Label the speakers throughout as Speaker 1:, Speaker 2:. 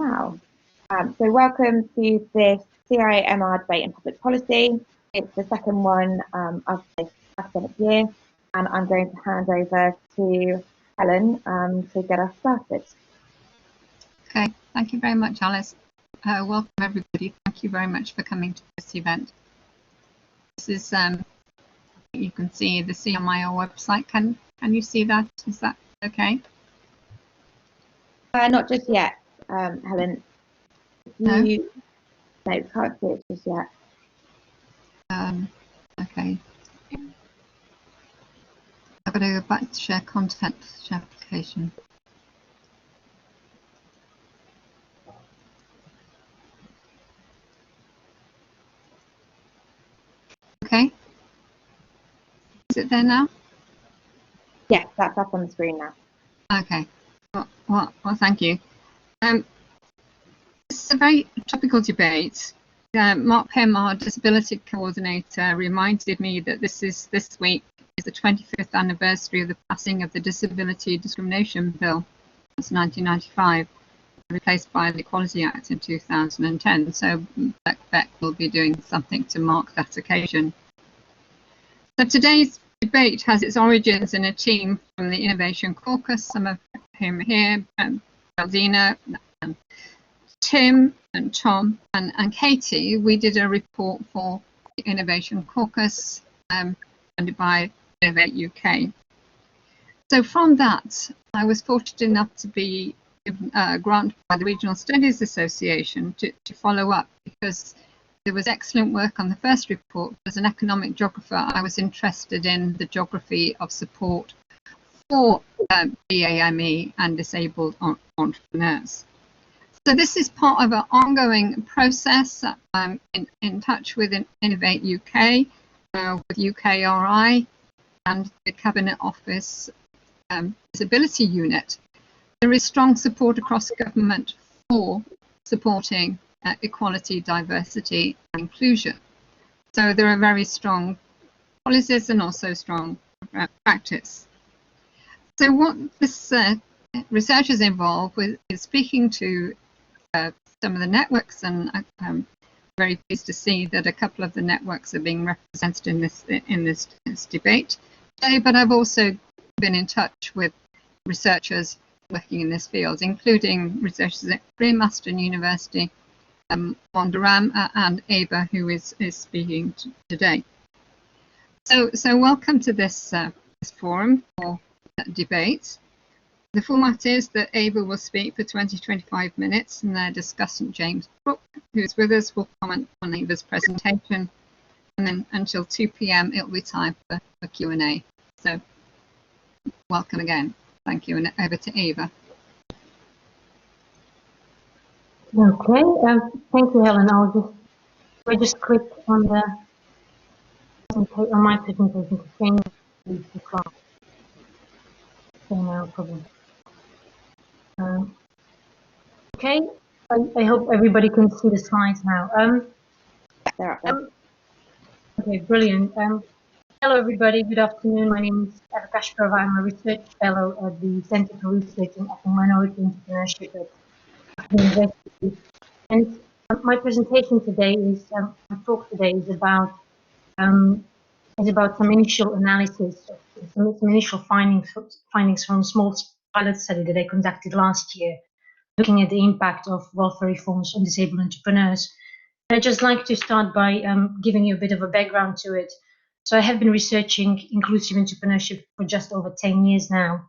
Speaker 1: now. So welcome to this CIMR debate in public policy. It's the second one of this academic year, and I'm going to hand over to Helen to get us started.
Speaker 2: Okay, thank you very much, Alice. Welcome everybody. Thank you very much for coming to this event. This is, you can see the CMIR website. Can you see that? Is that okay?
Speaker 1: Not just yet, Helen.
Speaker 2: No?
Speaker 1: No, can't see it just yet.
Speaker 2: Okay. I've got to go back to share content, share application. Okay. Is it there now?
Speaker 1: Yes, that's up on the screen now.
Speaker 2: Okay. Well, thank you. This is a very topical debate. Mark Pym, our disability coordinator, reminded me that this week is the 25th anniversary of the passing of the Disability Discrimination Bill. That's 1995, replaced by the Equality Act in 2010. So Beck will be doing something to mark that occasion. So today's debate has its origins in a team from the Innovation Caucus, some of whom here, Aldina, Tim and Tom and Katie. We did a report for the Innovation Caucus funded by Innovate UK. So from that, I was fortunate enough to be given a grant by the Regional Studies Association to follow up, because there was excellent work on the first report. As an economic geographer, I was interested in the geography of support for BAME and disabled entrepreneurs. So this is part of an ongoing process. I'm in touch with Innovate UK, with UKRI and the Cabinet Office Disability Unit. There is strong support across government for supporting equality, diversity and inclusion. So there are very strong policies and also strong practice. So what this research is involved with is speaking to some of the networks, and I'm very pleased to see that a couple of the networks are being represented in this debate today. But I've also been in touch with researchers working in this field, including researchers at Freemaston University, Mondaram, and Eva, who is speaking today. So welcome to this forum for debate. The format is that Eva will speak for 20-25 minutes, and their discussant, James Brook, who's with us, will comment on Eva's presentation, and then until 2 p.m. it'll be time for Q&A. So welcome again. Thank you, and over to Eva.
Speaker 3: Okay, thank you, Helen. I'll just click on my presentation to change the class. So now probably. Okay, I hope everybody can see the slides now.
Speaker 1: They're up there.
Speaker 3: Okay, brilliant. Hello, everybody. Good afternoon. My name is Eva Kašperová. I'm a research fellow at the Center for Research in Minority Entrepreneurship at the University. And my presentation today is, my talk today is about some initial analysis, some initial findings from a small pilot study that I conducted last year, looking at the impact of welfare reforms on disabled entrepreneurs. And I'd just like to start by giving you a bit of a background to it. So I have been researching inclusive entrepreneurship for just over 10 years now.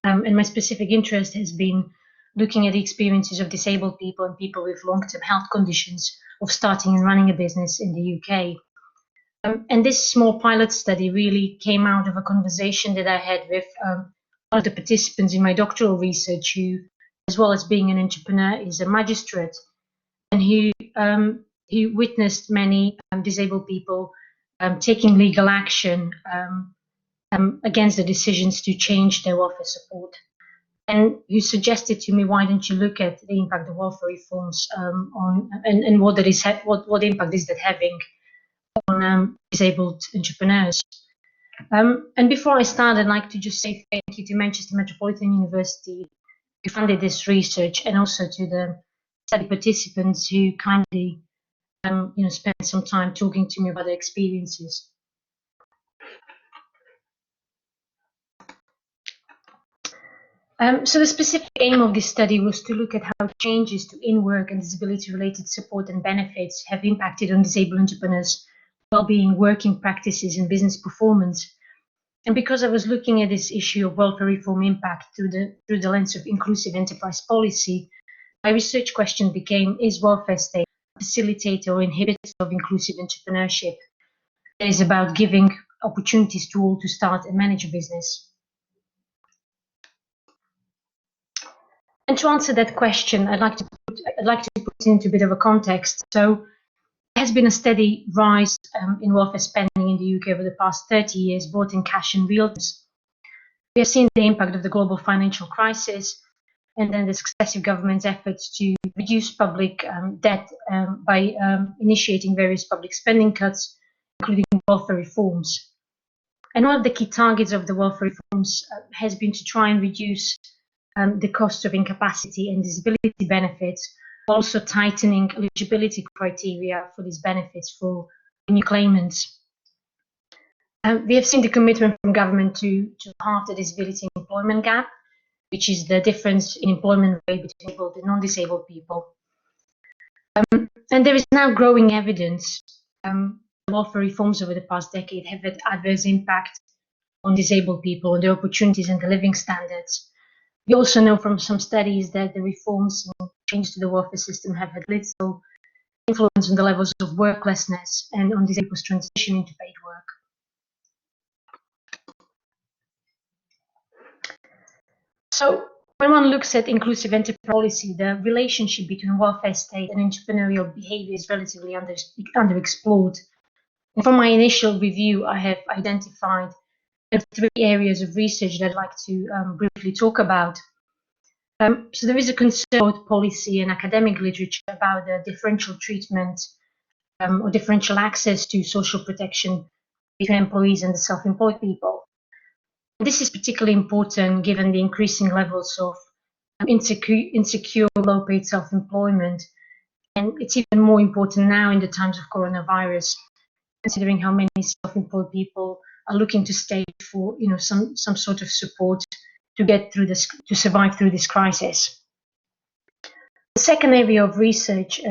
Speaker 3: And my specific interest has been looking at the experiences of disabled people and people with long-term health conditions of starting and running a business in the UK. And this small pilot study really came out of a conversation that I had with one of the participants in my doctoral research, who, as well as being an entrepreneur, is a magistrate, and who witnessed many disabled people taking legal action against the decisions to change their welfare support. And who suggested to me, why don't you look at the impact of welfare reforms and what impact is that having on disabled entrepreneurs. And before I start, I'd like to just say thank you to Manchester Metropolitan University who funded this research, and also to the study participants who kindly spent some time talking to me about their experiences. So the specific aim of this study was to look at how changes to in-work and disability-related support and benefits have impacted on disabled entrepreneurs' well-being, working practices, and business performance. And because I was looking at this issue of welfare reform impact through the lens of inclusive enterprise policy, my research question became, is welfare state a facilitator or inhibitor of inclusive entrepreneurship? That is about giving opportunities to all to start and manage a business. And to answer that question, I'd like to put it into a bit of a context. So there has been a steady rise in welfare spending in the UK over the past 30 years, both in cash and real terms. We have seen the impact of the global financial crisis and then the successive government's efforts to reduce public debt by initiating various public spending cuts, including welfare reforms. And one of the key targets of the welfare reforms has been to try and reduce the cost of incapacity and disability benefits, also tightening eligibility criteria for these benefits for new claimants. We have seen the commitment from government to halve the disability employment gap, which is the difference in employment rate between disabled and non-disabled people. And there is now growing evidence welfare reforms over the past decade have had adverse impact on disabled people, on their opportunities and the living standards. We also know from some studies that the reforms and changes to the welfare system have had little influence on the levels of worklessness and on disabled transition into paid work. So when one looks at inclusive enterprise policy, the relationship between welfare state and entrepreneurial behavior is relatively underexplored. And from my initial review, I have identified 3 areas of research that I'd like to briefly talk about. So there is a concern both policy and academic literature about the differential treatment or differential access to social protection between employees and the self-employed people. This is particularly important given the increasing levels of insecure low-paid self-employment, and it's even more important now in the times of coronavirus, considering how many self-employed people are looking to state for some sort of support to get through this, to survive through this crisis. The second area of research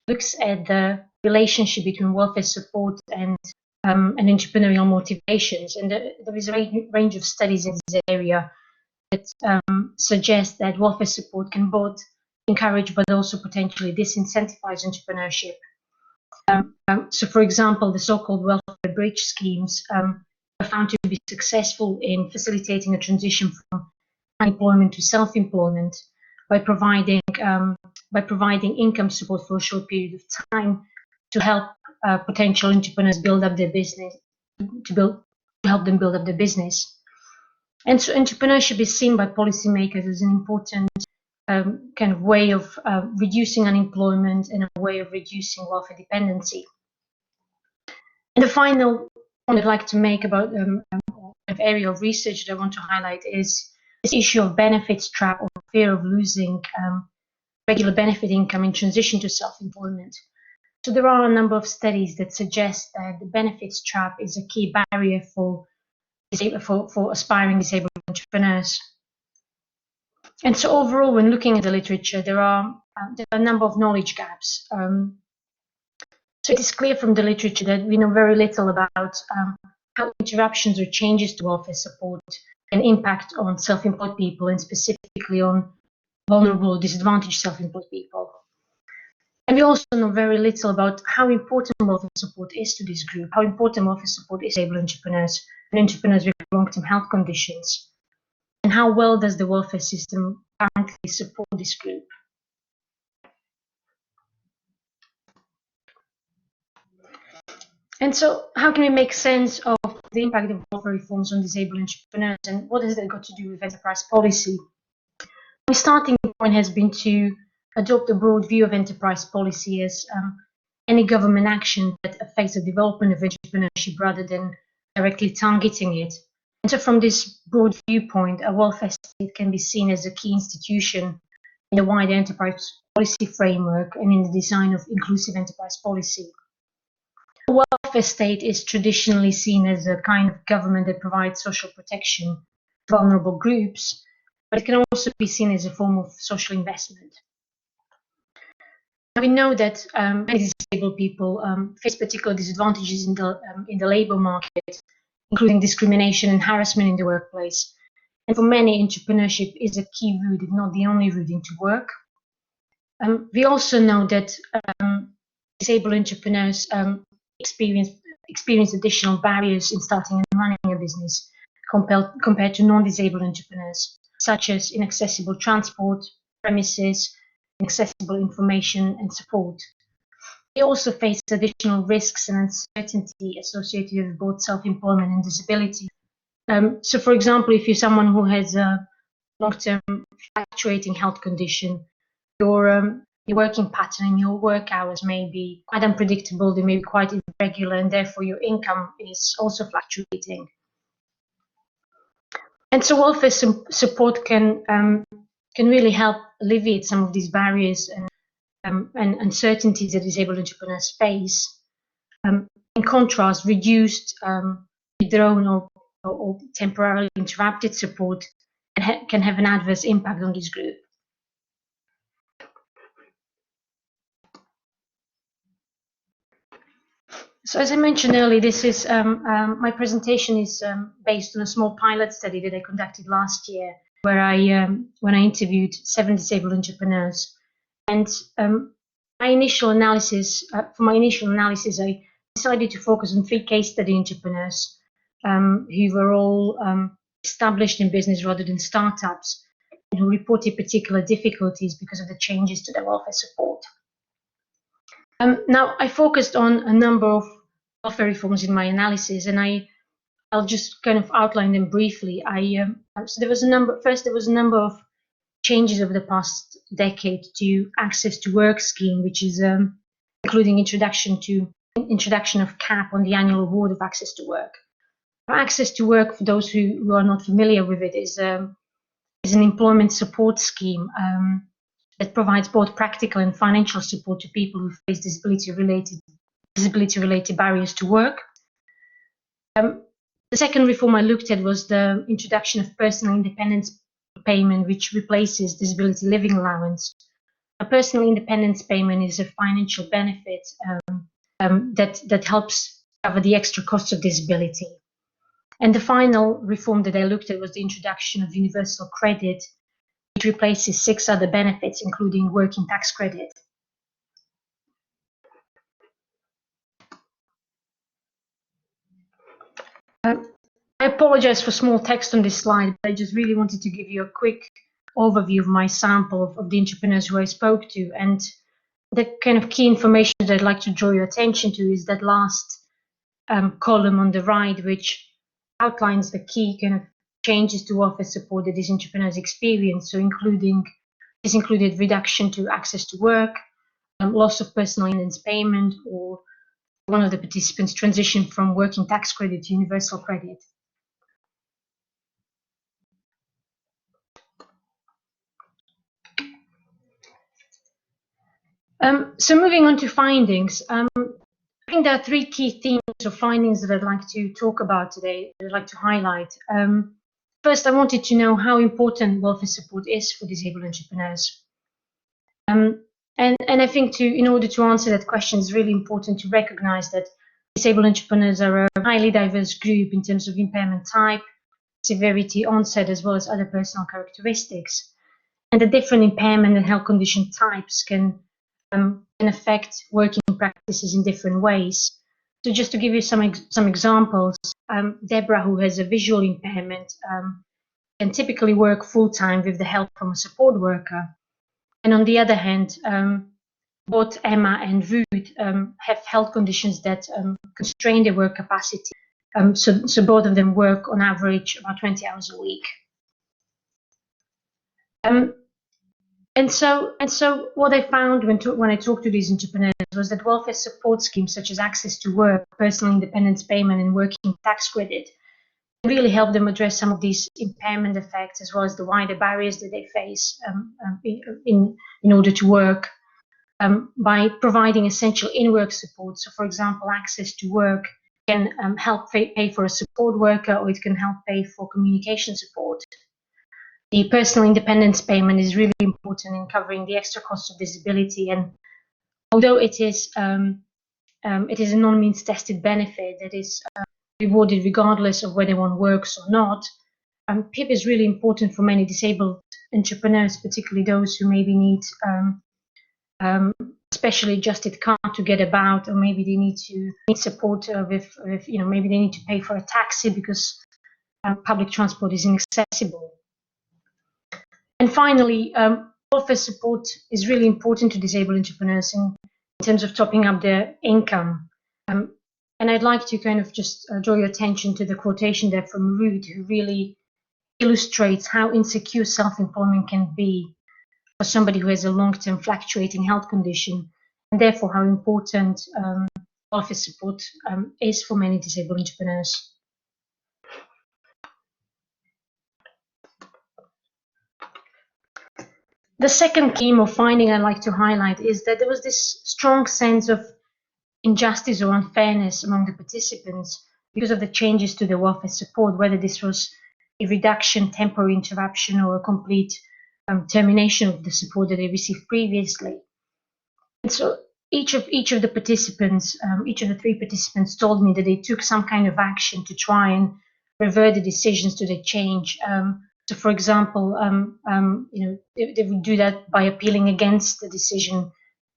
Speaker 3: looks at the relationship between welfare support and entrepreneurial motivations, and there is a range of studies in this area that suggest that welfare support can both encourage but also potentially disincentivize entrepreneurship. So, for example, the so-called welfare bridge schemes are found to be successful in facilitating a transition from unemployment to self-employment by providing income support for a short period of time to help potential entrepreneurs build up their business, to help them build up their business. And so entrepreneurship is seen by policymakers as an important kind of way of reducing unemployment and a way of reducing welfare dependency. And the final point I'd like to make about an area of research that I want to highlight is this issue of benefits trap or fear of losing regular benefit income in transition to self-employment. So there are a number of studies that suggest that the benefits trap is a key barrier for aspiring disabled entrepreneurs. And so overall, when looking at the literature, there are a number of knowledge gaps. So it is clear from the literature that we know very little about how interruptions or changes to welfare support can impact on self-employed people, and specifically on vulnerable or disadvantaged self-employed people. And we also know very little about how important welfare support is to this group, how important welfare support is to disabled entrepreneurs and entrepreneurs with long-term health conditions, and how well does the welfare system currently support this group. And so how can we make sense of the impact of welfare reforms on disabled entrepreneurs, and what has that got to do with enterprise policy? My starting point has been to adopt a broad view of enterprise policy as any government action that affects the development of entrepreneurship rather than directly targeting it. And so from this broad viewpoint, a welfare state can be seen as a key institution in the wider enterprise policy framework and in the design of inclusive enterprise policy. A welfare state is traditionally seen as a kind of government that provides social protection to vulnerable groups, but it can also be seen as a form of social investment. We know that many disabled people face particular disadvantages in the labour market, including discrimination and harassment in the workplace. And for many, entrepreneurship is a key route, if not the only route into work. We also know that disabled entrepreneurs experience additional barriers in starting and running a business compared to non-disabled entrepreneurs, such as inaccessible transport, premises, inaccessible information and support. They also face additional risks and uncertainty associated with both self-employment and disability. So, for example, if you're someone who has a long-term fluctuating health condition, your working pattern and your work hours may be quite unpredictable, they may be quite irregular, and therefore your income is also fluctuating. And so welfare support can really help alleviate some of these barriers and uncertainties that disabled entrepreneurs face. In contrast, reduced, withdrawn or temporarily interrupted support can have an adverse impact on this group. So as I mentioned earlier, this is my presentation is based on a small pilot study that I conducted last year, where when I interviewed 7 disabled entrepreneurs. And for my initial analysis, I decided to focus on 3 case study entrepreneurs who were all established in business rather than startups, and who reported particular difficulties because of the changes to their welfare support. Now, I focused on a number of welfare reforms in my analysis, and I'll just kind of outline them briefly. So there was a number of changes over the past decade to access to work scheme, which is including introduction of cap on the annual award of access to work. Access to work, for those who are not familiar with it, is an employment support scheme that provides both practical and financial support to people who face disability-related barriers to work. The second reform I looked at was the introduction of personal independence payment, which replaces disability living allowance. A personal independence payment is a financial benefit that helps cover the extra costs of disability. And the final reform that I looked at was the introduction of universal credit, which replaces 6 other benefits, including working tax credit. I apologize for small text on this slide, but I just really wanted to give you a quick overview of my sample of the entrepreneurs who I spoke to. And the kind of key information that I'd like to draw your attention to is that last column on the right, which outlines the key kind of changes to welfare support that these entrepreneurs experience. So this included reduction to access to work, loss of personal independence payment, or one of the participants transitioned from working tax credit to universal credit. So moving on to findings, I think there are 3 key themes or findings that I'd like to talk about today, that I'd like to highlight. First, I wanted to know how important welfare support is for disabled entrepreneurs. And I think in order to answer that question, it's really important to recognize that disabled entrepreneurs are a highly diverse group in terms of impairment type, severity, onset, as well as other personal characteristics. And the different impairment and health condition types can affect working practices in different ways. So just to give you some examples, Deborah, who has a visual impairment, can typically work full-time with the help from a support worker. And on the other hand, both Emma and Ruth have health conditions that constrain their work capacity. So both of them work on average about 20 hours a week. And so what I found when I talked to these entrepreneurs was that welfare support schemes such as access to work, personal independence payment, and working tax credit really help them address some of these impairment effects as well as the wider barriers that they face in order to work, by providing essential in-work support. So, for example, access to work can help pay for a support worker, or it can help pay for communication support. The personal independence payment is really important in covering the extra cost of disability, and although it is a non-means tested benefit that is rewarded regardless of whether one works or not, PIP is really important for many disabled entrepreneurs, particularly those who maybe need specially adjusted car to get about, or maybe they need support with maybe they need to pay for a taxi because public transport is inaccessible. And finally, welfare support is really important to disabled entrepreneurs in terms of topping up their income. And I'd like to kind of just draw your attention to the quotation there from Ruth, who really illustrates how insecure self-employment can be for somebody who has a long-term fluctuating health condition, and therefore how important welfare support is for many disabled entrepreneurs. The second theme or finding I'd like to highlight is that there was this strong sense of injustice or unfairness among the participants because of the changes to the welfare support, whether this was a reduction, temporary interruption, or a complete termination of the support that they received previously. And so each of the participants, each of the three participants told me that they took some kind of action to try and revert the decisions to the change. So, for example, they would do that by appealing against the decision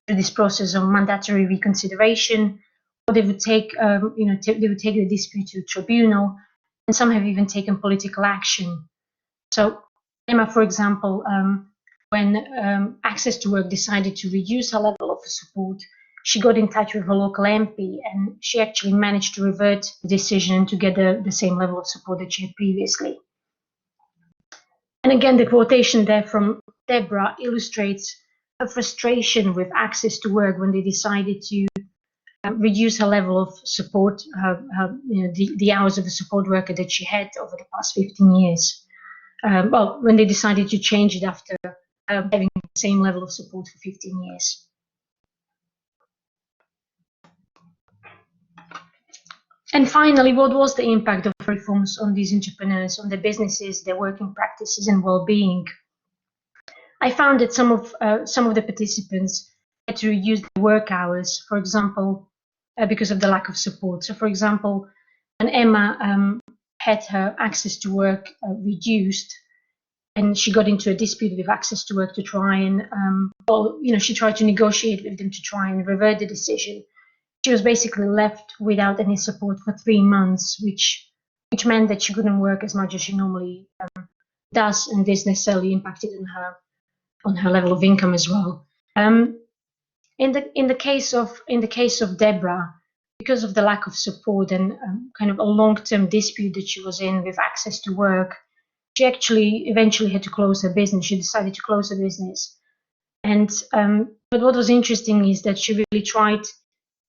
Speaker 3: through this process of mandatory reconsideration, or they would take, they would take the dispute to a tribunal, and some have even taken political action. So, Emma, for example, when Access to Work decided to reduce her level of support, she got in touch with her local MP, and she actually managed to revert the decision and to get the same level of support that she had previously. And again, the quotation there from Deborah illustrates her frustration with Access to Work when they decided to reduce her level of support, the hours of the support worker that she had over the past 15 years. When they decided to change it after having the same level of support for 15 years. And finally, what was the impact of reforms on these entrepreneurs, on their businesses, their working practices, and well-being? I found that some of the participants had to reduce their work hours, for example, because of the lack of support. So, for example, when Emma had her Access to Work reduced, and she got into a dispute with Access to Work to try and, she tried to negotiate with them to try and revert the decision. She was basically left without any support for 3 months, which meant that she couldn't work as much as she normally does, and this necessarily impacted on her level of income as well. In the case of Deborah, because of the lack of support and kind of a long-term dispute that she was in with Access to Work, she actually eventually had to close her business. She decided to close her business, and but what was interesting is that she really tried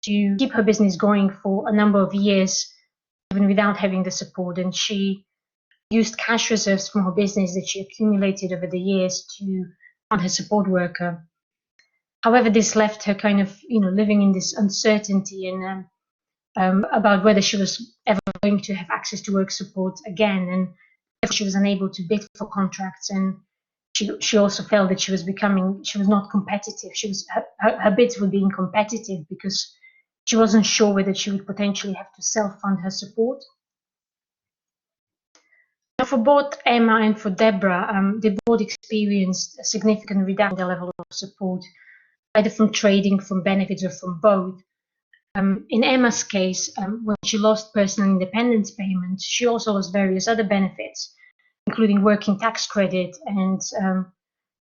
Speaker 3: to keep her business going for a number of years, even without having the support. And she used cash reserves from her business that she accumulated over the years to fund her support worker. However, this left her kind of, living in this uncertainty and about whether she was ever going to have Access to Work support again. And if she was unable to bid for contracts, and she also felt that she was not competitive. Her bids were being competitive because she wasn't sure whether she would potentially have to self-fund her support. Now, for both Emma and for Deborah, they both experienced a significant reduction in their level of support, either from trading, from benefits, or from both. In Emma's case, when she lost personal independence payments, she also lost various other benefits, including working tax credit, and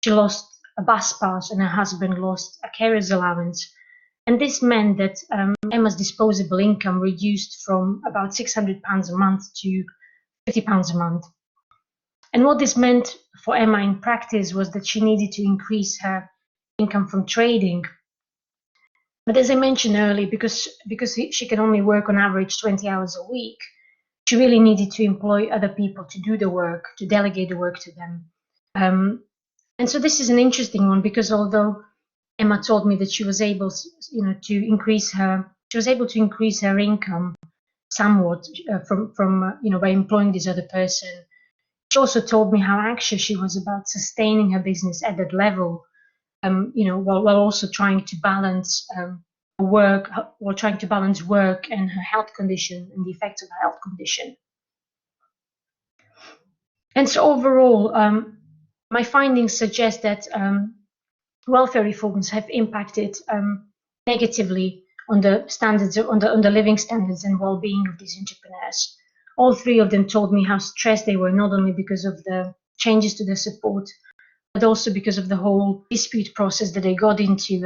Speaker 3: she lost a bus pass, and her husband lost a carer's allowance. And this meant that Emma's disposable income reduced from about £600 a month to £50 a month. And what this meant for Emma in practice was that she needed to increase her income from trading. But as I mentioned earlier, because she can only work on average 20 hours a week, she really needed to employ other people to do the work, to delegate the work to them. And so this is an interesting one, because although Emma told me that she was able, to increase her income somewhat by employing this other person, she also told me how anxious she was about sustaining her business at that level, while also trying to balance work and her health condition and the effects of her health condition. And so overall, my findings suggest that welfare reforms have impacted negatively on the standards, on the living standards and well-being of these entrepreneurs. All three of them told me how stressed they were, not only because of the changes to their support, but also because of the whole dispute process that they got into,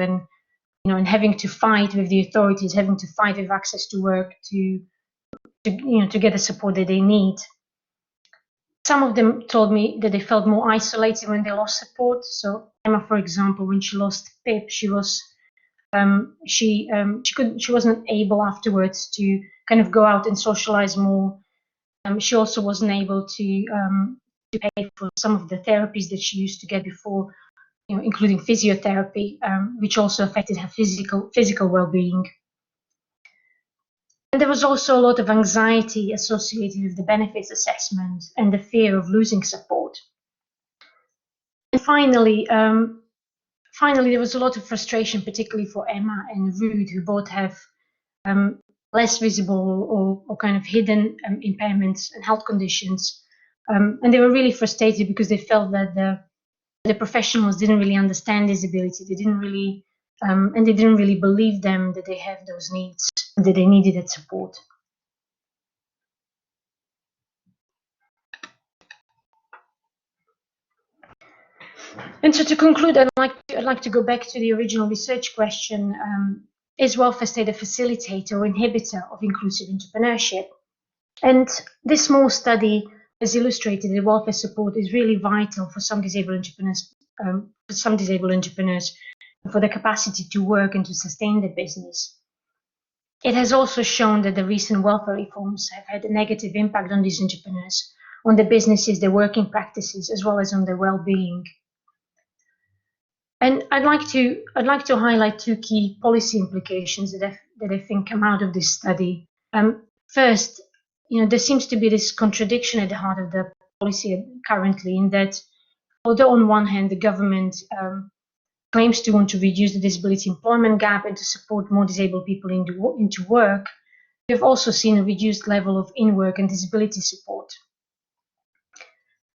Speaker 3: and having to fight with the authorities, having to fight with access to work to get the support that they need. Some of them told me that they felt more isolated when they lost support. So Emma, for example, when she lost Pip, she wasn't able afterwards to kind of go out and socialize more. She also wasn't able to pay for some of the therapies that she used to get before, including physiotherapy, which also affected her physical well-being. And there was also a lot of anxiety associated with the benefits assessment and the fear of losing support. And finally, there was a lot of frustration, particularly for Emma and Ruud, who both have less visible or kind of hidden impairments and health conditions. And they were really frustrated because they felt that the professionals didn't really understand disability. They didn't really believe them that they have those needs, that they needed that support. And so to conclude, I'd like to go back to the original research question: is welfare state a facilitator or inhibitor of inclusive entrepreneurship? And this small study has illustrated that welfare support is really vital for some disabled entrepreneurs, for the capacity to work and to sustain their business. It has also shown that the recent welfare reforms have had a negative impact on these entrepreneurs, on their businesses, their working practices, as well as on their well-being. And I'd like to highlight two key policy implications that I think come out of this study. First, there seems to be this contradiction at the heart of the policy currently, in that although on one hand the government claims to want to reduce the disability employment gap and to support more disabled people into work, we have also seen a reduced level of in-work and disability support.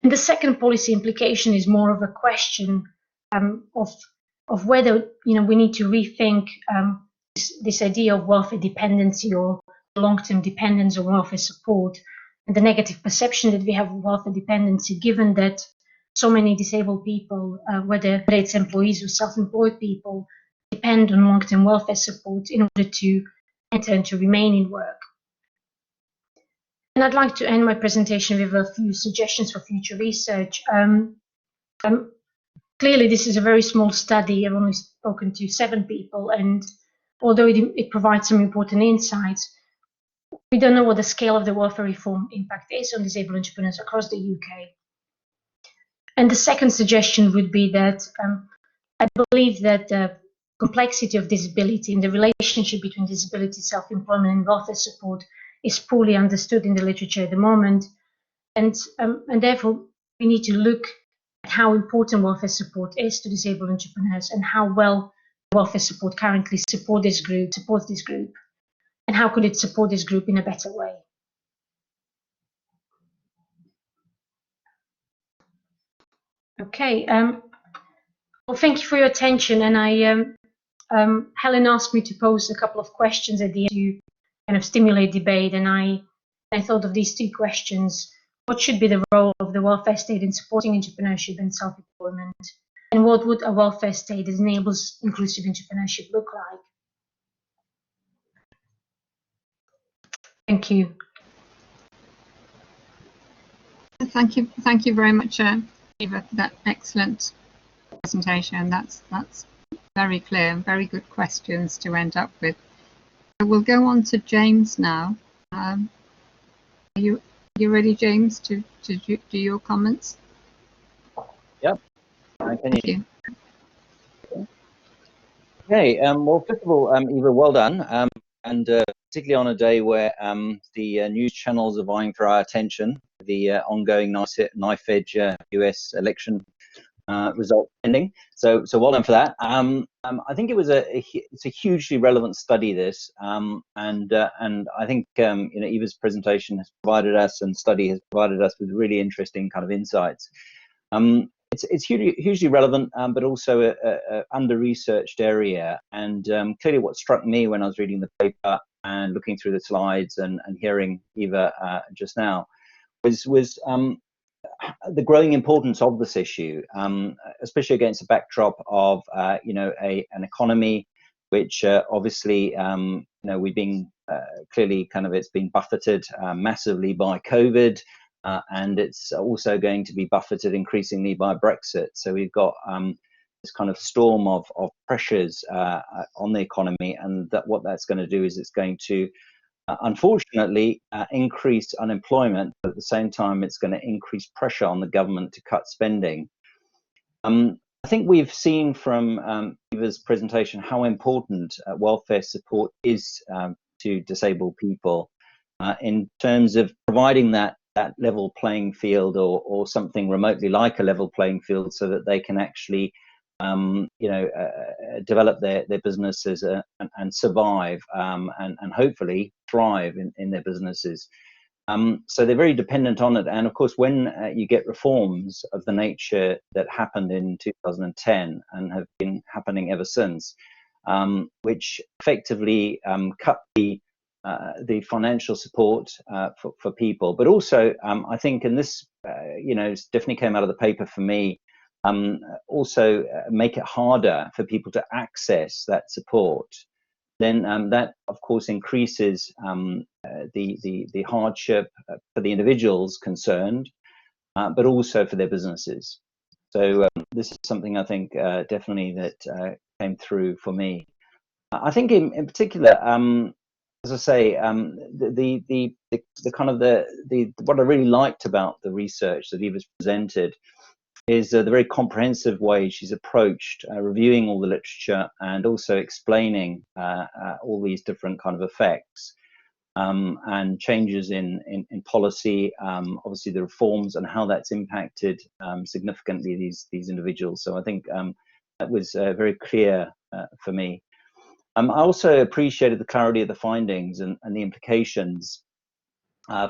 Speaker 3: And the second policy implication is more of a question of whether we need to rethink this idea of welfare dependency or long-term dependence on welfare support, and the negative perception that we have of welfare dependency, given that so many disabled people, whether it's employees or self-employed people, depend on long-term welfare support in order to enter and to remain in work. And I'd like to end my presentation with a few suggestions for future research. Clearly, this is a very small study. I've only spoken to 7 people, and although it provides some important insights, we don't know what the scale of the welfare reform impact is on disabled entrepreneurs across the UK. And the second suggestion would be that I believe that the complexity of disability and the relationship between disability, self-employment, and welfare support is poorly understood in the literature at the moment, and therefore we need to look at how important welfare support is to disabled entrepreneurs and how well welfare support currently supports this group, and how could it support this group in a better way. Okay, well, thank you for your attention, and Helen asked me to pose a couple of questions at the end to kind of stimulate debate, and I thought of these 2 questions. What should be the role of the welfare state in supporting entrepreneurship and self-employment? And what would a welfare state that enables inclusive entrepreneurship look like? Thank you.
Speaker 2: Thank you very much, Eva, for that excellent presentation. That's very clear and very good questions to end up with. We'll go on to James now. you ready, James, to do your comments?
Speaker 4: Yep, I can.
Speaker 2: Thank you.
Speaker 4: Okay, well, first of all, Eva, well done, and particularly on a day where the news channels are vying for our attention, the ongoing knife edge US election result pending. So well done for that. I think it's a hugely relevant study, this, and I think Eva's presentation has provided us, and study has provided us with really interesting kind of insights. It's hugely relevant, but also a under-researched area. And clearly what struck me when I was reading the paper and looking through the slides and hearing Eva just now was the growing importance of this issue, especially against a backdrop of an economy which obviously we've been clearly it's been buffeted massively by COVID. And it's also going to be buffeted increasingly by Brexit. So we've got this kind of storm of pressures on the economy, and what that's going to do is it's going to, unfortunately, increase unemployment, but at the same time, it's going to increase pressure on the government to cut spending. I think we've seen from Eva's presentation how important welfare support is to disabled people in terms of providing that level playing field or something remotely like a level playing field, so that they can actually develop their businesses and survive and hopefully thrive in their businesses. So they're very dependent on it. And of course, when you get reforms of the nature that happened in 2010 and have been happening ever since, which effectively cut the financial support for people, but also I think, and this definitely came out of the paper for me, also make it harder for people to access that support, then that of course increases the hardship for the individuals concerned, but also for their businesses. So this is something I think definitely that came through for me. I think in particular, as I say, the kind of what I really liked about the research that Eva's presented is the very comprehensive way she's approached reviewing all the literature and also explaining all these different kind of effects and changes in policy, obviously the reforms and how that's impacted significantly these individuals. So I think that was very clear for me. I also appreciated the clarity of the findings and the implications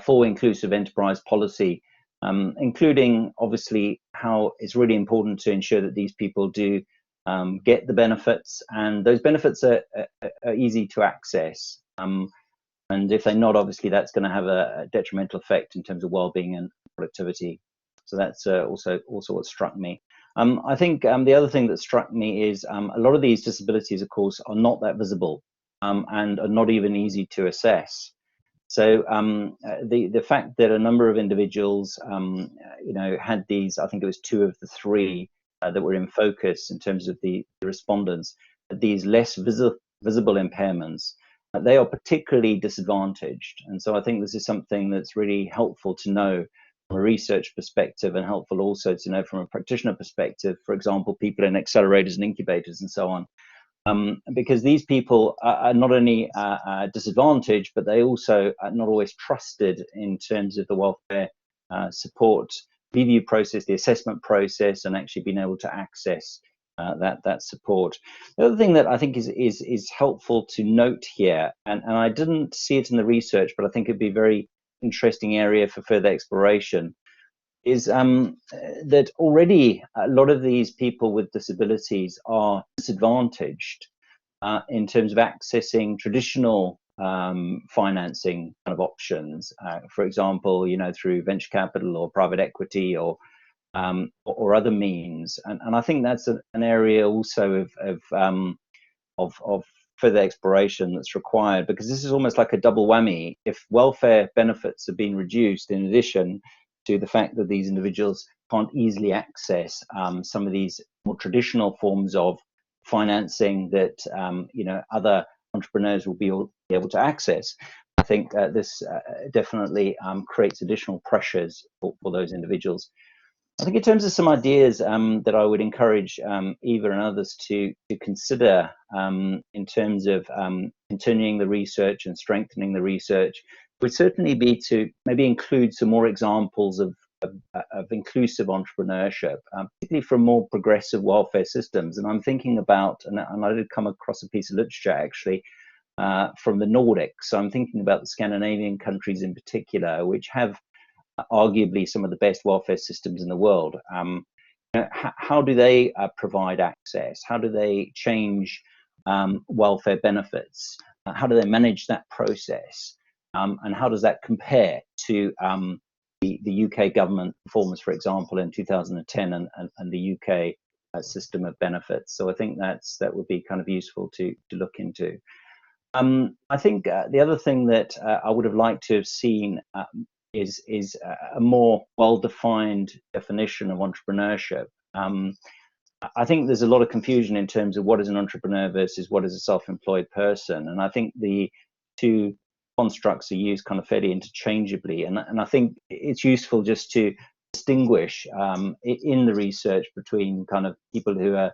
Speaker 4: for inclusive enterprise policy, including obviously how it's really important to ensure that these people do get the benefits, and those benefits are easy to access. And if they're not, obviously that's going to have a detrimental effect in terms of well-being and productivity. So that's also what struck me. I think the other thing that struck me is a lot of these disabilities, of course, are not that visible and are not even easy to assess. So the fact that a number of individuals, had these, I think it was 2 of the 3 that were in focus in terms of the respondents, these less visible impairments, they are particularly disadvantaged. And so I think this is something that's really helpful to know from a research perspective, and helpful also to know from a practitioner perspective, for example, people in accelerators and incubators and so on. Because these people are not only disadvantaged, but they also are not always trusted in terms of the welfare support review process, the assessment process, and actually being able to access that support. The other thing that I think is helpful to note here, and I didn't see it in the research, but I think it'd be a very interesting area for further exploration, is that already a lot of these people with disabilities are disadvantaged in terms of accessing traditional financing kind of options, for example, through venture capital or private equity or other means. And I think that's an area also of further exploration that's required, because this is almost like a double whammy. If welfare benefits have been reduced, in addition to the fact that these individuals can't easily access some of these more traditional forms of financing that other entrepreneurs will be able to access, I think this definitely creates additional pressures for those individuals. I think in terms of some ideas that I would encourage Eva and others to consider in terms of continuing the research and strengthening the research would certainly be to maybe include some more examples of inclusive entrepreneurship, particularly from more progressive welfare systems. And I'm thinking about, and I did come across a piece of literature actually from the Nordics. So I'm thinking about the Scandinavian countries in particular, which have arguably some of the best welfare systems in the world. How do they provide access? How do they change welfare benefits? How do they manage that process? And how does that compare to the UK government performance, for example, in 2010 and the UK system of benefits? So I think that would be kind of useful to look into. I think the other thing that I would have liked to have seen is a more well-defined definition of entrepreneurship. I think there's a lot of confusion in terms of what is an entrepreneur versus what is a self-employed person, and I think the two constructs are used kind of fairly interchangeably, and I think it's useful just to distinguish in the research between kind of people who are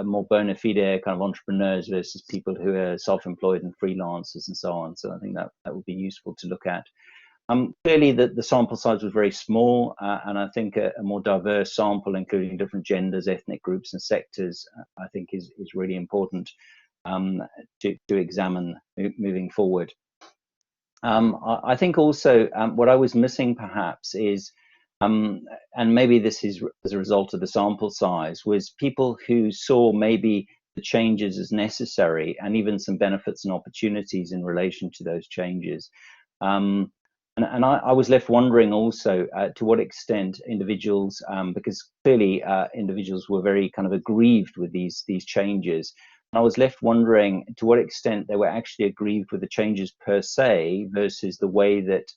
Speaker 4: more bona fide kind of entrepreneurs versus people who are self-employed and freelancers and so on. So I think that would be useful to look at. Clearly, the sample size was very small, and I think a more diverse sample, including different genders, ethnic groups, and sectors, I think is really important to examine moving forward. I think also what I was missing perhaps is, and maybe this is as a result of the sample size, was people who saw maybe the changes as necessary and even some benefits and opportunities in relation to those changes. And I was left wondering also to what extent individuals, because clearly individuals were very kind of aggrieved with these changes. And I was left wondering to what extent they were actually aggrieved with the changes per se versus the way that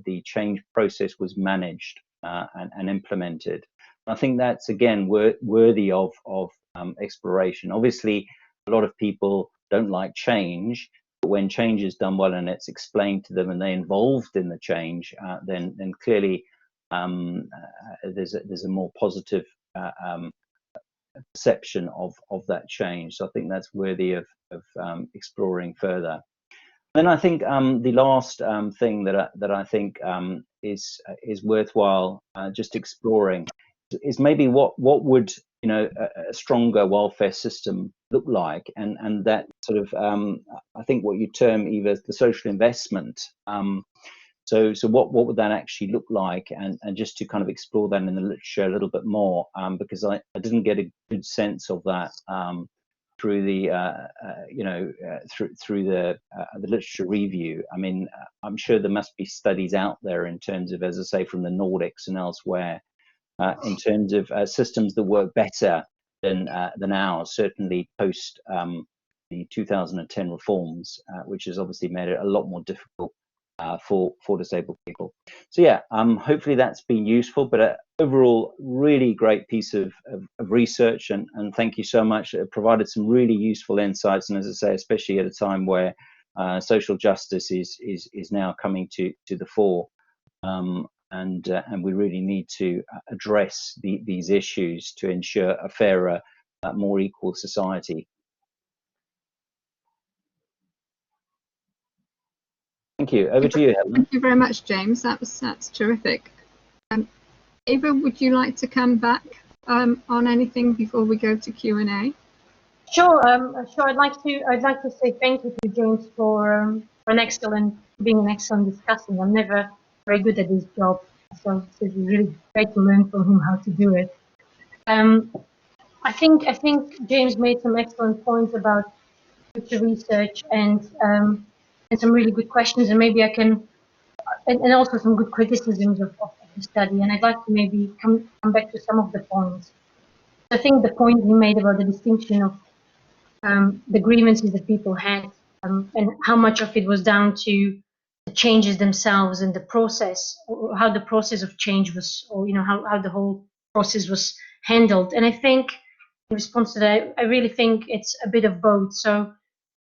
Speaker 4: the change process was managed and implemented. And I think that's, again, worthy of exploration. Obviously, a lot of people don't like change. But when change is done well and it's explained to them and they're involved in the change, then clearly there's a more positive perception of that change. So I think that's worthy of exploring further. Then I think the last thing that I think is worthwhile just exploring is maybe what would a stronger welfare system look like, and that sort of I think what you term, Eva, the social investment. So what would that actually look like, and just to kind of explore that in the literature a little bit more, because I didn't get a good sense of that through the through the literature review. I mean, I'm sure there must be studies out there in terms of, as I say, from the Nordics and elsewhere, in terms of systems that work better than ours, certainly post the 2010 reforms, which has obviously made it a lot more difficult for disabled people. So yeah, hopefully that's been useful, but overall, really great piece of research, and thank you so much. It provided some really useful insights, and as I say, especially at a time where social justice is now coming to the fore. And we really need to address these issues to ensure a fairer, more equal society. Thank you. Over to you, Helen.
Speaker 2: Thank you very much, James. That's terrific. Eva, would you like to come back on anything before we go to Q&A?
Speaker 3: Sure. Sure. I'd like to say thank you to James for being an excellent discussant. I'm never very good at this job, so it's really great to learn from him how to do it. I think James made some excellent points about future research and some really good questions, and maybe I can, and also some good criticisms of the study. And I'd like to maybe come back to some of the points. I think the point he made about the distinction of the grievances that people had, and how much of it was down to the changes themselves and the process, or how the process of change was, or how the whole process was handled. And I think in response to that, I really think it's a bit of both. So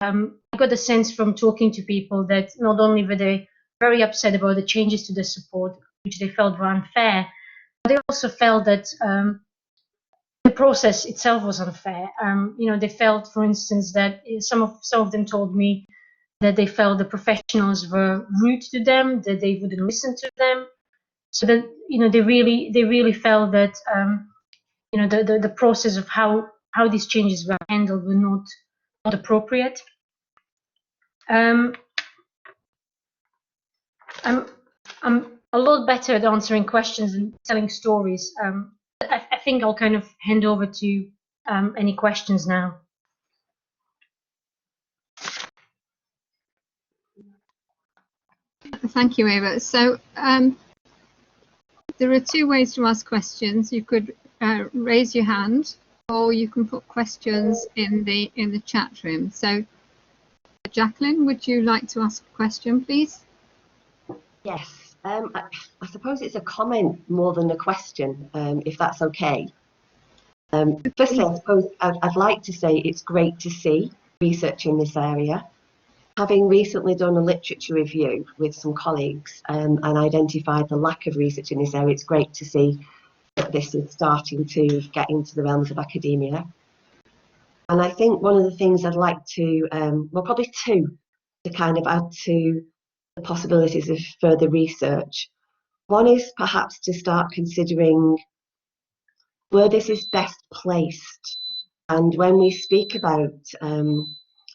Speaker 3: I got a sense from talking to people that not only were they very upset about the changes to the support, which they felt were unfair, but they also felt that the process itself was unfair. They felt, for instance, that some of them told me that they felt the professionals were rude to them, that they wouldn't listen to them. So that they really felt that the process of how these changes were handled were not appropriate. I'm a lot better at answering questions and telling stories. I think I'll kind of hand over to any questions now.
Speaker 2: Thank you, Eva. So there are two ways to ask questions. You could raise your hand, or you can put questions in the chat room. So, Jacqueline, would you like to ask a question, please?
Speaker 5: Yes, I suppose it's a comment more than a question, if that's okay. Firstly, I suppose I'd like to say it's great to see research in this area. Having recently done a literature review with some colleagues and identified the lack of research in this area, it's great to see that this is starting to get into the realms of academia. And I think one of the things I'd like to, well, probably two, to kind of add to the possibilities of further research. One is perhaps to start considering where this is best placed. And when we speak about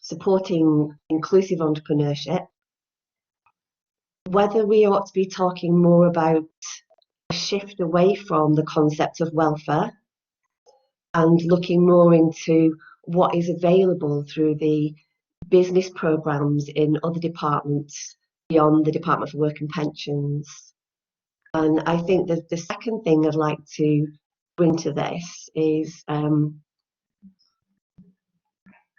Speaker 5: supporting inclusive entrepreneurship, whether we ought to be talking more about a shift away from the concept of welfare and looking more into what is available through the business programs in other departments beyond the Department for Work and Pensions. And I think that the second thing I'd like to bring to this is,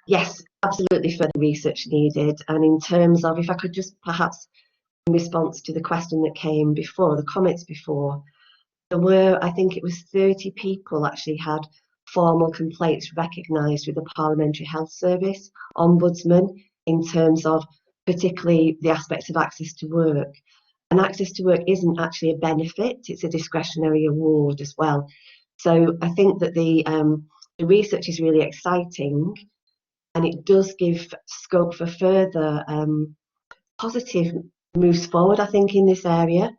Speaker 5: yes, absolutely further research needed. And in terms of, if I could just perhaps, in response to the question that came before, the comments before, there were, I think it was 30 people actually had formal complaints recognised with the Parliamentary Health Service Ombudsman in terms of particularly the aspects of access to work. And access to work isn't actually a benefit, it's a discretionary award as well. So I think that the research is really exciting, and it does give scope for further positive moves forward, I think, in this area.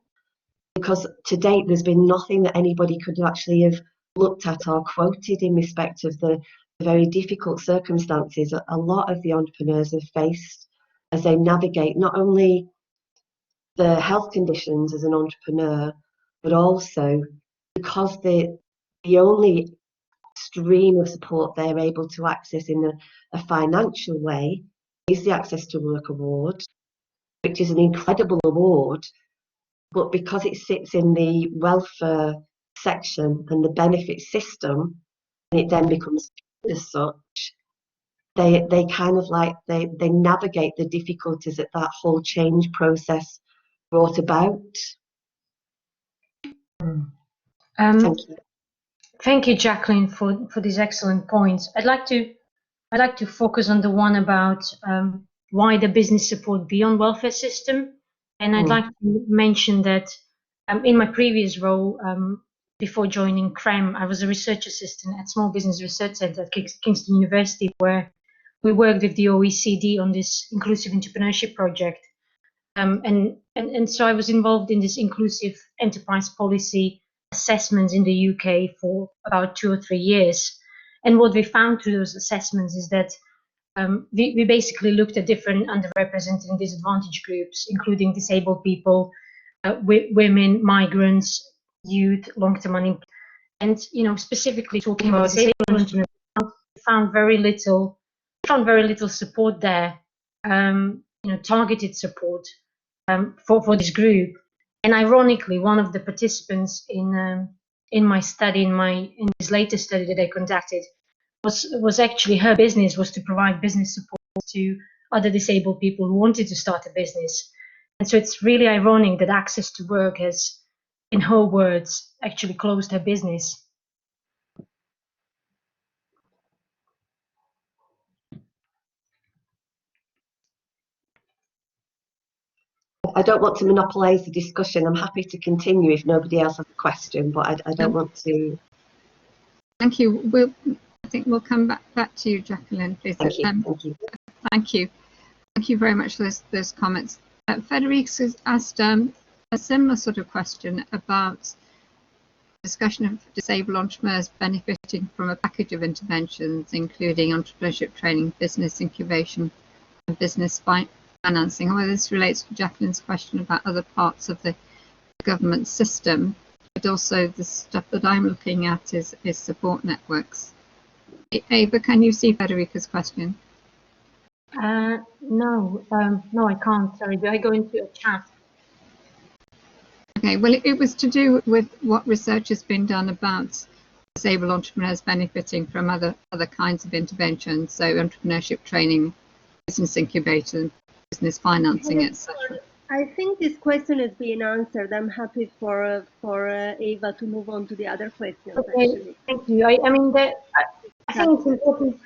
Speaker 5: Because to date, there's been nothing that anybody could actually have looked at or quoted in respect of the very difficult circumstances a lot of the entrepreneurs have faced as they navigate not only the health conditions as an entrepreneur, but also because the only stream of support they're able to access in a financial way is the Access to Work Award, which is an incredible award. But because it sits in the welfare section and the benefit system, and it then becomes as such, they kind of like they navigate the difficulties that whole change process brought about.
Speaker 3: Thank you, Jacqueline, for these excellent points. I'd like to focus on the one about wider business support beyond welfare system. And I'd like to mention that in my previous role, before joining CREM, I was a research assistant at Small Business Research Centre at Kingston University, where we worked with the OECD on this inclusive entrepreneurship project. And so I was involved in this inclusive enterprise policy assessments in the UK for about 2 or 3 years. And what we found through those assessments is that we basically looked at different underrepresented and disadvantaged groups, including disabled people, women, migrants, youth, long-term unemployed. And specifically talking about disabled, we found very little support there, targeted support for this group. And ironically, one of the participants in my study, in this latest study that I conducted, was actually her business was to provide business support to other disabled people who wanted to start a business. And so it's really ironic that Access to Work has, in her words, actually closed her business.
Speaker 5: I don't want to monopolise the discussion. I'm happy to continue if nobody else has a question, but I don't want to.
Speaker 2: Thank you. I think we'll come back to you, Jacqueline, please.
Speaker 5: Thank you. Thank you.
Speaker 2: Thank you. Thank you very much for those comments. Federica has asked a similar sort of question about discussion of disabled entrepreneurs benefiting from a package of interventions, including entrepreneurship training, business incubation, and business financing. However, this relates to Jacqueline's question about other parts of the government system, but also the stuff that I'm looking at is support networks. Eva, can you see Federica's question?
Speaker 3: No, I can't. Sorry, do I go into a chat?
Speaker 2: Okay, well, it was to do with what research has been done about disabled entrepreneurs benefiting from other kinds of interventions, so entrepreneurship training, business incubator, business financing, etc.
Speaker 6: I think this question is being answered. I'm happy for Eva to move on to the other questions.
Speaker 3: Okay,
Speaker 6: actually.
Speaker 3: thank you. I mean, I think it's important.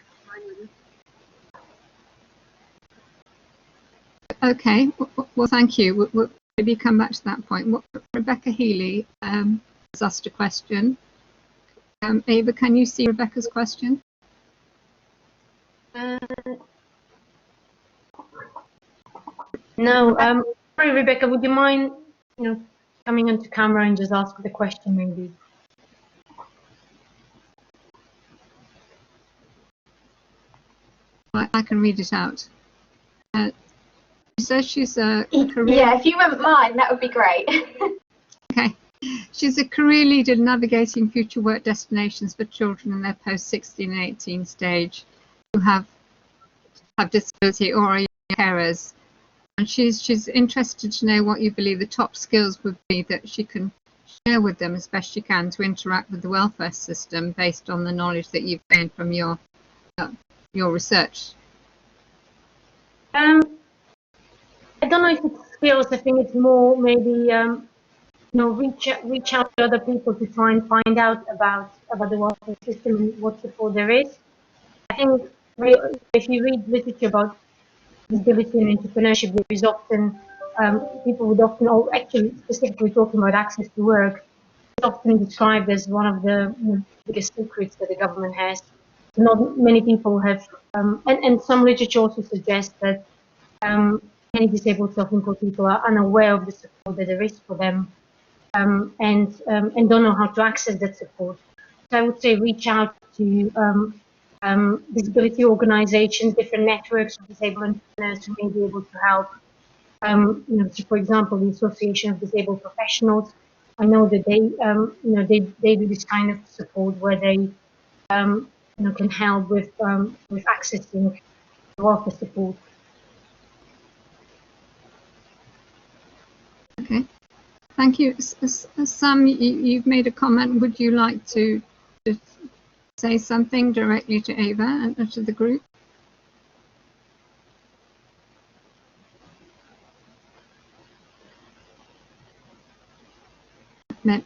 Speaker 2: Okay, well, thank you. We'll maybe come back to that point. Rebecca Healy has asked a question. Eva, can you see Rebecca's question?
Speaker 3: No, sorry, Rebecca, would you mind, coming onto camera and just ask the question, maybe?
Speaker 2: I can read it out. She says she's a career...
Speaker 7: Yeah, if you wouldn't mind, that would be great.
Speaker 2: Okay. She's a career leader navigating future work destinations for children in their post-16 and 18 stage who have disability or are carers. And she's interested to know what you believe the top skills would be that she can share with them as best she can to interact with the welfare system based on the knowledge that you've gained from your research.
Speaker 3: I don't know if it's skills. I think it's more maybe reach out to other people to try and find out about the welfare system and what support there is. I think if you read literature about disability and entrepreneurship, there is often people would often, or actually specifically talking about access to work, it's often described as one of the biggest secrets that the government has. Not many people have, and some literature also suggests that many disabled self-employed people are unaware of the support that there is for them, and don't know how to access that support. So I would say reach out to disability organizations, different networks of disabled entrepreneurs who may be able to help. So for example, the Association of Disabled Professionals, I know that they do this kind of support where they can help with accessing welfare support.
Speaker 2: Okay, thank you. Sam, you've made a comment. Would you like to say something directly to Eva and to the group?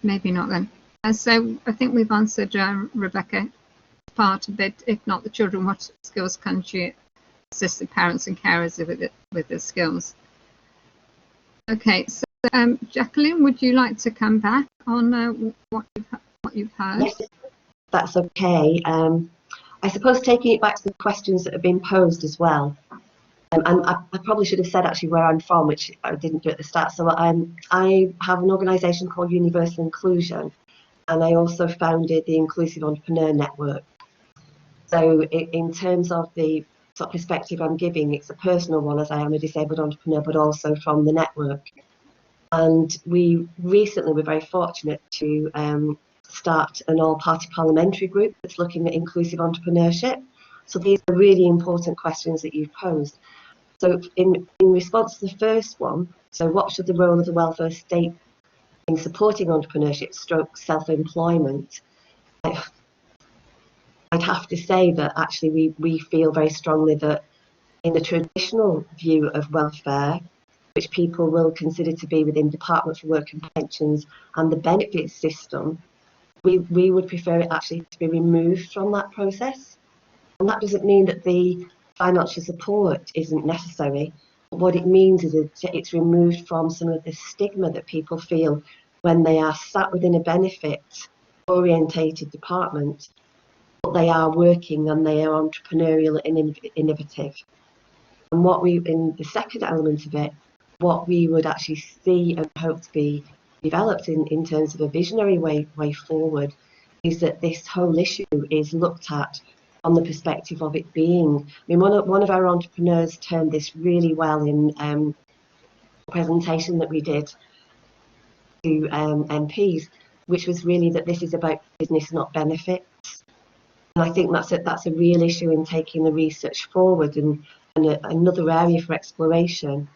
Speaker 2: Maybe not then. So I think we've answered Rebecca part of it. If not the children, what skills can she assist the parents and carers with the skills? Okay, so Jacqueline, would you like to come back on what you've heard?
Speaker 5: Yes, that's okay. I suppose taking it back to the questions that have been posed as well. And I probably should have said actually where I'm from, which I didn't do at the start. So I have an organisation called Universal Inclusion, and I also founded the Inclusive Entrepreneur Network. So in terms of the sort of perspective I'm giving, it's a personal one as I am a disabled entrepreneur, but also from the network. And we recently were very fortunate to start an all-party parliamentary group that's looking at inclusive entrepreneurship. So these are really important questions that you've posed. So in response to the first one, so what should the role of the welfare state in supporting entrepreneurship stroke self-employment? I'd have to say that actually we feel very strongly that in the traditional view of welfare, which people will consider to be within Department for Work and Pensions and the benefits system, we would prefer it actually to be removed from that process. And that doesn't mean that the financial support isn't necessary, What it means is it's removed from some of the stigma that people feel when they are sat within a benefit-orientated department, but they are working and they are entrepreneurial and innovative. And what we, in the second element of it, what we would actually see and hope to be developed in terms of a visionary way forward is that this whole issue is looked at on the perspective of it being, I mean, one of our entrepreneurs termed this really well in a presentation that we did to MPs, which was really that this is about business, not benefits. And I think that's a real issue in taking the research forward and another area for exploration.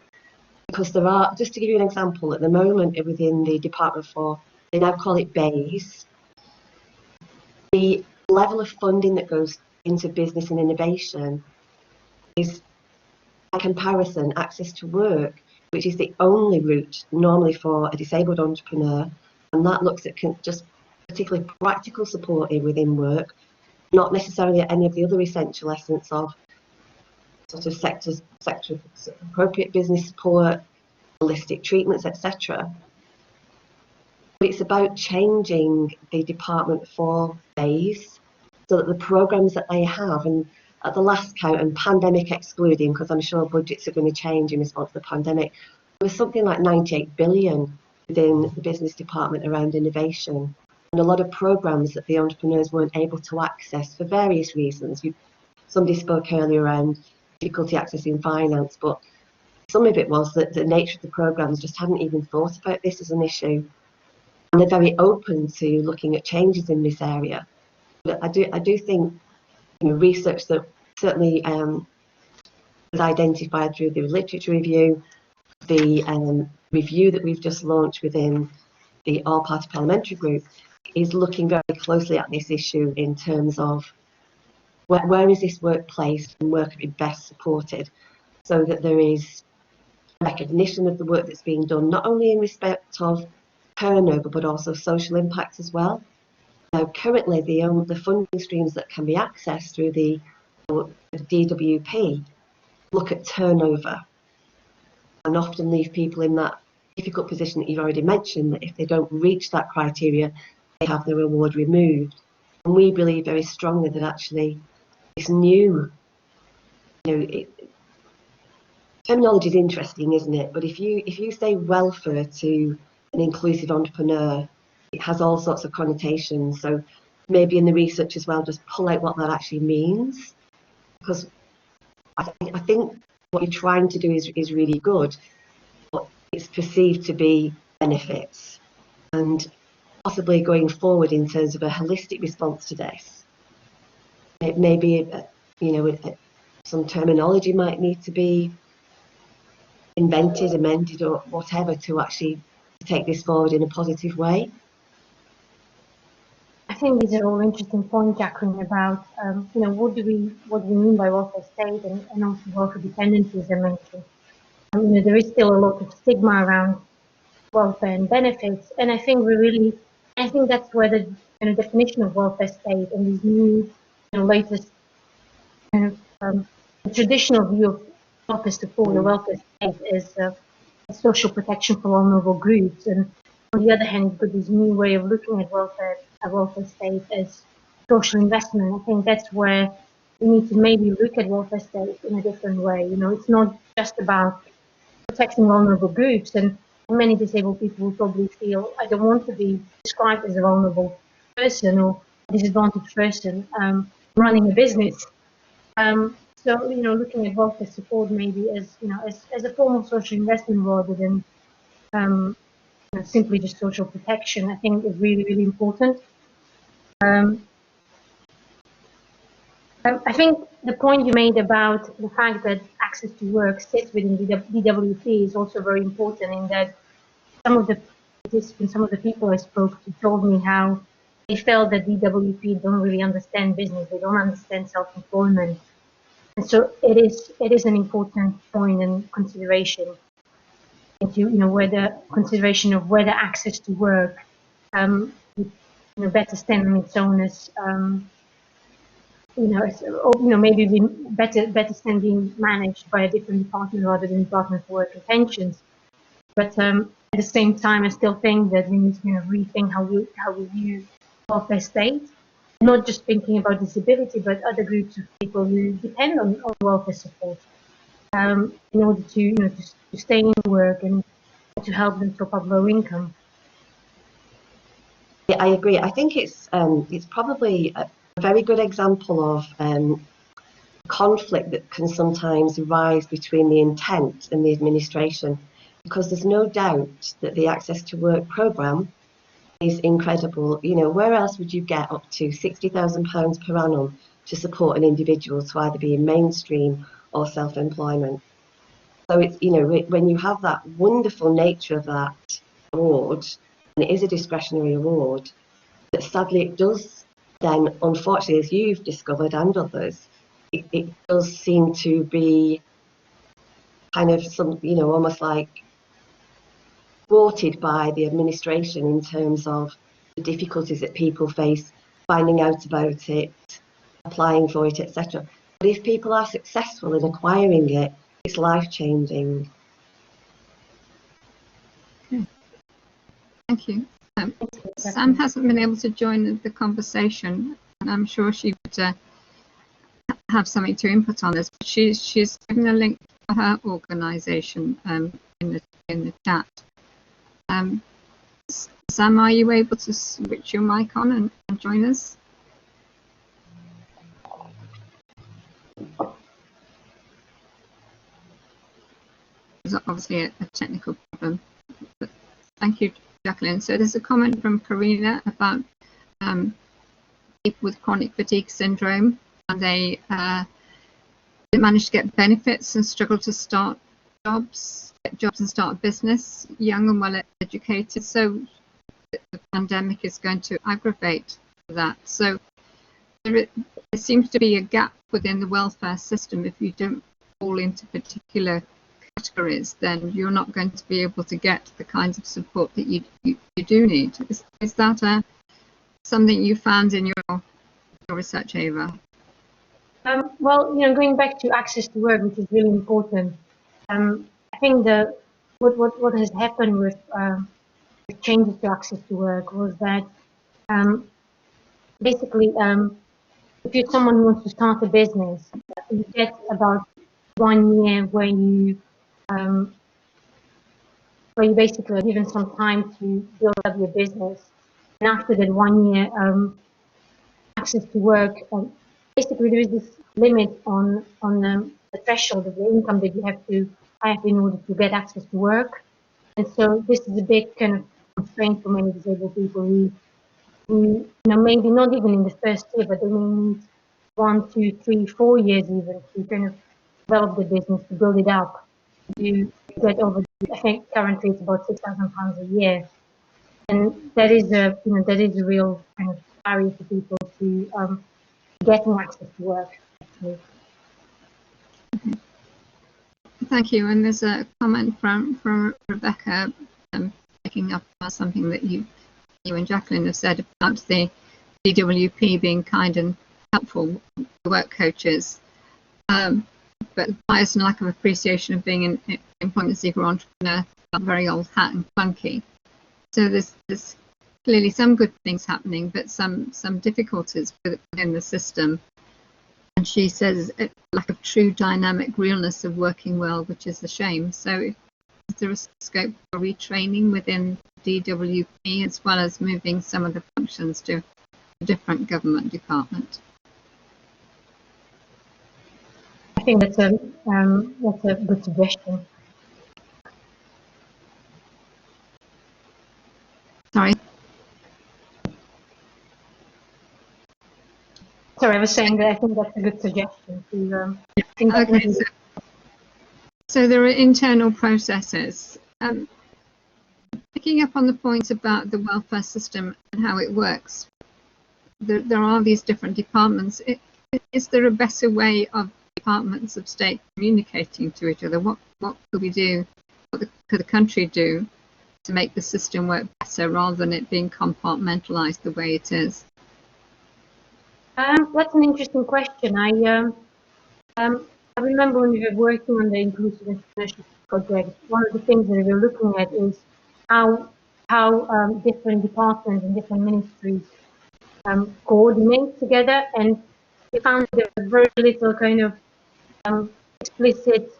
Speaker 5: Because there are, just to give you an example, at the moment within the Department for, they now call it BAYS, the level of funding that goes into business and innovation is, by comparison, access to work, which is the only route normally for a disabled entrepreneur, and that looks at just particularly practical support within work, not necessarily at any of the other essential essence of sort of sector appropriate business support, holistic treatments, etc. But it's about changing the department for BAYS so that the programs that they have, and at the last count, and pandemic excluding, because I'm sure budgets are going to change in response to the pandemic, there was something like 98 billion within the business department around innovation, and a lot of programs that the entrepreneurs weren't able to access for various reasons. Somebody spoke earlier around difficulty accessing finance, but some of it was that the nature of the programs just hadn't even thought about this as an issue, and they're very open to looking at changes in this area. But I do think, you know, research that certainly was identified through the literature review, the review that we've just launched within the all-party parliamentary group, is looking very closely at this issue in terms of where is this work placed and where could be best supported, so that there is recognition of the work that's being done, not only in respect of turnover, but also social impact as well. Now, currently, the funding streams that can be accessed through the DWP look at turnover and often leave people in that difficult position that you've already mentioned, that if they don't reach that criteria, they have their reward removed. And we believe very strongly that actually this new, terminology is interesting, isn't it? But if you say welfare to an inclusive entrepreneur, it has all sorts of connotations. So maybe in the research as well, just pull out what that actually means, because I think what you're trying to do is really good, but it's perceived to be benefits. And possibly going forward in terms of a holistic response to this, it may be, some terminology might need to be invented, amended, or whatever to actually take this forward in a positive way.
Speaker 3: I think these are all interesting points, Jacqueline, about what do we mean by welfare state and also welfare dependency, as I mentioned. There is still a lot of stigma around welfare and benefits, and I think that's where the definition of welfare state and these new latest the traditional view of welfare support or welfare state is social protection for vulnerable groups, and on the other hand, you've got this new way of looking at welfare state as social investment. I think that's where we need to maybe look at welfare state in a different way. It's not just about protecting vulnerable groups, and many disabled people will probably feel, I don't want to be described as a vulnerable person or a disadvantaged person running a business. So looking at welfare support maybe as a form of social investment rather than simply just social protection, I think is really, really important. I think the point you made about the fact that access to work sits within the DWP is also very important, in that some of the participants, some of the people I spoke to told me how they felt that DWP don't really understand business, they don't understand self-employment. And so it is an important point and consideration into whether consideration of whether access to work better stand on its own as maybe better stand being managed by a different department rather than Department for Work and Pensions. But at the same time, I still think that we need to rethink how we view welfare state, not just thinking about disability, but other groups of people who depend on welfare support in order to stay in work and to help them top up low income.
Speaker 5: Yeah, I agree. I think it's probably a very good example of conflict that can sometimes arise between the intent and the administration, because there's no doubt that the Access to Work programme is incredible. Where else would you get up to £60,000 per annum to support an individual to either be in mainstream or self-employment? So it's, when you have that wonderful nature of that award, and it is a discretionary award, that sadly it does then, unfortunately, as you've discovered and others, it does seem to be kind of almost like thwarted by the administration in terms of the difficulties that people face finding out about it, applying for it, etc. But if people are successful in acquiring it, it's life-changing.
Speaker 2: Okay. Thank you. Sam hasn't been able to join the conversation, and I'm sure she would have something to input on this. But she's given a link to her organisation in the chat. Sam, are you able to switch your mic on and join us? There's obviously a technical problem, but thank you, Jacqueline. So there's a comment from Karina about people with chronic fatigue syndrome, and they manage to get benefits and struggle to get jobs and start a business, young and well educated. So the pandemic is going to aggravate that. So there seems to be a gap within the welfare system. If you don't fall into particular categories, then you're not going to be able to get the kinds of support that you do need. Is that something you found in your research, Eva?
Speaker 3: Well, going back to access to work, which is really important. I think what has happened with changes to access to work was that basically, if you're someone who wants to start a business, you get about 1 year where you basically are given some time to build up your business, and after that 1 year, access to work. Basically, there is this limit on the threshold of the income that you have to have in order to get access to work, and so this is a big kind of constraint for many disabled people who maybe not even in the first year, but they may need 1, 2, 3, 4 years even to kind of develop the business, to build it up, to get over. I think currently it's about £6,000 a year, and that is a real kind of barrier for people to getting access to work. Actually.
Speaker 2: Thank you. And there's a comment from Rebecca, picking up on something that you and Jacqueline have said about the DWP being kind and helpful to work coaches, but bias and lack of appreciation of being an employment seeker entrepreneur felt very old hat and clunky. So there's clearly some good things happening, but some difficulties within the system. And she says a lack of true dynamic realness of working well, which is a shame. So is there a scope for retraining within DWP, as well as moving some of the functions to a different government department?
Speaker 3: I think that's a good suggestion.
Speaker 2: Sorry.
Speaker 3: Sorry, I was saying that I think that's a good suggestion.
Speaker 2: Okay, so there are internal processes. Picking up on the point about the welfare system and how it works, there are these different departments. Is there a better way of departments of state communicating to each other? What could we do? What could the country do to make the system work better rather than it being compartmentalized the way it is?
Speaker 3: That's an interesting question. I remember when we were working on the Inclusive Entrepreneurship project, one of the things that we were looking at is how different departments and different ministries coordinate together, and we found there was very little kind of explicit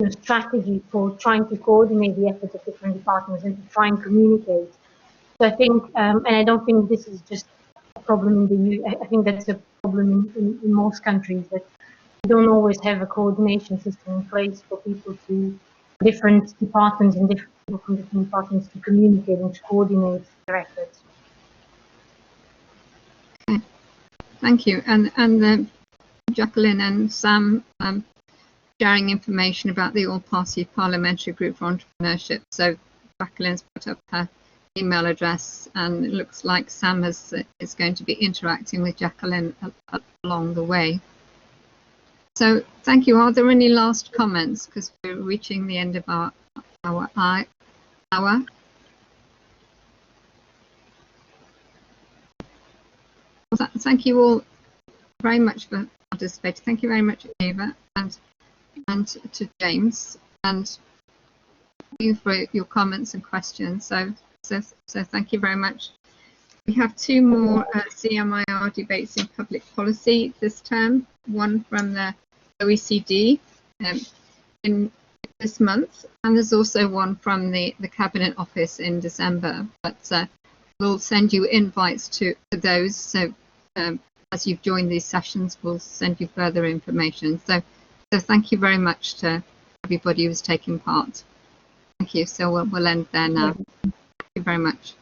Speaker 3: strategy for trying to coordinate the efforts of different departments and to try and communicate. So I think, and I don't think this is just a problem in the EU. I think that's a problem in most countries, that you don't always have a coordination system in place for people to different departments and different people from different departments to communicate and to coordinate their efforts.
Speaker 2: Okay. Thank you. And Jacqueline and Sam sharing information about the All-Party Parliamentary Group for Entrepreneurship. So Jacqueline's put up her email address, and it looks like Sam is going to be interacting with Jacqueline along the way. So thank you. Are there any last comments? Because we're reaching the end of our hour. Well, thank you all very much for participating. Thank you very much, Eva, and to James, and you for your comments and questions. So thank you very much. We have two more CMIR debates in public policy this term, one from the OECD in this month, and there's also one from the Cabinet Office in December, but we'll send you invites to those, so as you've joined these sessions, we'll send you further information. So thank you very much to everybody who's taking part. Thank you. So we'll end there now. Thank you very much.